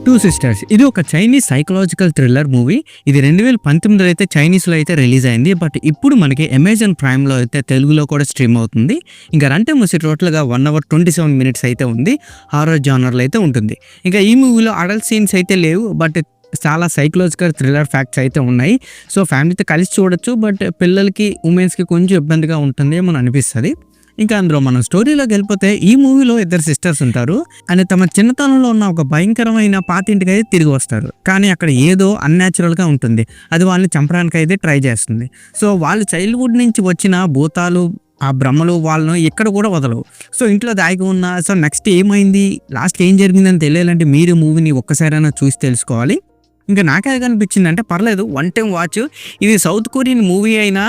Two sisters ఇది ఒక Chinese psychological thriller movie. ఇది 2019లో అయితే చైనీస్లో అయితే రిలీజ్ అయింది. బట్ ఇప్పుడు మనకి అమెజాన్ ప్రైమ్లో అయితే తెలుగులో కూడా స్ట్రీమ్ అవుతుంది. ఇంకా రన్ టైమ్ వచ్చి టోటల్గా 1 hour 27 minutes అయితే ఉంది. హారర్ జానర్లో అయితే ఉంటుంది. ఇంకా ఈ మూవీలో అడల్ట్ సీన్స్ అయితే లేవు, బట్ చాలా సైకలాజికల్ థ్రిల్లర్ ఫ్యాక్ట్స్ అయితే ఉన్నాయి. సో ఫ్యామిలీతో కలిసి చూడొచ్చు, బట్ పిల్లలకి ఉమెన్స్కి కొంచెం ఇబ్బందిగా ఉంటుంది ఏమని అనిపిస్తుంది. ఇంకా అందులో మనం స్టోరీలోకి వెళ్ళిపోతే ఈ మూవీలో 2 సిస్టర్స్ ఉంటారు అని తమ చిన్నతనంలో ఉన్న ఒక భయంకరమైన పాతింటికి అయితే తిరిగి వస్తారు. కానీ అక్కడ ఏదో అన్యాచురల్గా ఉంటుంది, అది వాళ్ళని చంపడానికి అయితే ట్రై చేస్తుంది. సో వాళ్ళు చైల్డ్హుడ్ నుంచి వచ్చిన భూతాలు ఆ బ్రహ్మలు వాళ్ళను ఎక్కడ కూడా వదలవు. సో ఇంట్లో దాగి ఉన్న సో నెక్స్ట్ ఏమైంది, లాస్ట్ ఏం జరిగిందని తెలియాలంటే మీరు మూవీని ఒక్కసారైనా చూసి తెలుసుకోవాలి. ఇంకా నాకే అనిపించింది అంటే పర్లేదు, 1 time వాచ్. ఇది సౌత్ కొరియన్ మూవీ అయినా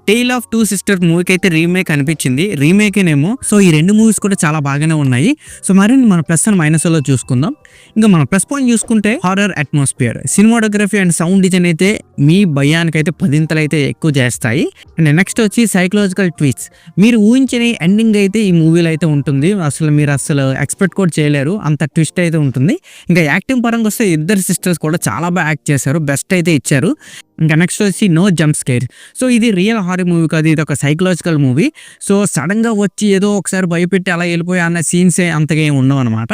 టేల్ ఆఫ్ 2 sisters మూవీకి అయితే రీమేక్ అనిపించింది, రీమేకేనేమో. సో ఈ 2 మూవీస్ కూడా చాలా బాగానే ఉన్నాయి. సో మరి మన ప్లస్ అండ్ మైనస్లో చూసుకుందాం. ఇంకా మన ప్లస్ పాయింట్ చూసుకుంటే horror atmosphere, cinematography and sound design అయితే మీ భయానికి అయితే 10 అయితే ఎక్కువ చేస్తాయి. అండ్ నెక్స్ట్ వచ్చి సైకలాజికల్ ట్విస్ట్, మీరు ఊహించని ఎండింగ్ అయితే ఈ మూవీలో అయితే ఉంటుంది. మీరు అసలు ఎక్స్పెక్ట్ కూడా చేయలేరు, అంత ట్విస్ట్ అయితే ఉంటుంది. ఇంకా యాక్టింగ్ పరంగా వస్తే 2 sisters కూడా చాలా బాగా యాక్ట్ చేశారు, బెస్ట్ అయితే ఇచ్చారు. ఇంకా నెక్స్ట్ వచ్చి నో జంప్ స్కేర్. సో ఇది రియల్ హారర్ మూవీ కాదు, ఇది ఒక సైకలాజికల్ మూవీ. సో సడన్గా వచ్చి ఏదో ఒకసారి భయపెట్టి అలా వెళ్ళిపోయి అన్న సీన్సే అంతగా ఏమి ఉండవు అనమాట.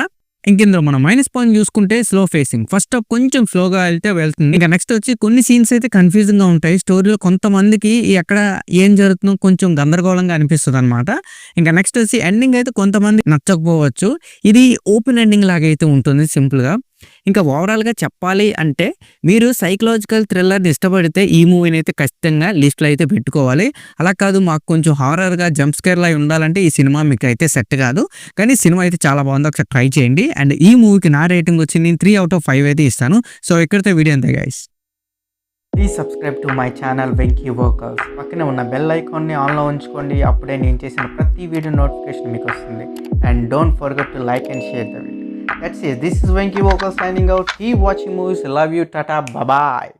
ఇంకెందులో మనం మైనస్ పాయింట్ చూసుకుంటే స్లో ఫేసింగ్, ఫస్ట్ హాఫ్ కొంచెం స్లోగా వెళ్తుంది. ఇంకా నెక్స్ట్ వచ్చి కొన్ని సీన్స్ అయితే కన్ఫ్యూజింగ్ గా ఉంటాయి. స్టోరీలో కొంతమందికి ఎక్కడ ఏం జరుగుతుందో కొంచెం గందరగోళంగా అనిపిస్తుంది అనమాట. ఇంకా నెక్స్ట్ వచ్చి ఎండింగ్ అయితే కొంతమంది నచ్చకపోవచ్చు, ఇది ఓపెన్ ఎండింగ్ లాగా అయితే ఉంటుంది సింపుల్ గా. ఇంకా ఓవరాల్గా చెప్పాలి అంటే మీరు సైకలాజికల్ థ్రిల్లర్ని ఇష్టపడితే ఈ మూవీని అయితే ఖచ్చితంగా లిస్ట్లో అయితే పెట్టుకోవాలి. అలా కాదు మాకు కొంచెం హారర్గా జంప్ స్కేర్లా ఉండాలంటే ఈ సినిమా మీకు అయితే సెట్ కాదు. కానీ సినిమా అయితే చాలా బాగుంది, ఒకసారి ట్రై చేయండి. అండ్ ఈ మూవీకి నా రేటింగ్ వచ్చి నేను 3 out of 5 అయితే ఇస్తాను. సో ఇక్కడితో వీడియో అంతే guys. Please subscribe to my channel Venky workers. పక్కనే ఉన్న బెల్ ఐకాన్ని ఆన్లో ఉంచుకోండి, అప్పుడే నేను చేసిన ప్రతి వీడియో నోటిఫికేషన్ మీకు వస్తుంది. And don't forget to like and share the video. That's it. This is Venky Vocal signing out. Keep watching movies. Love you. Tata. Bye bye.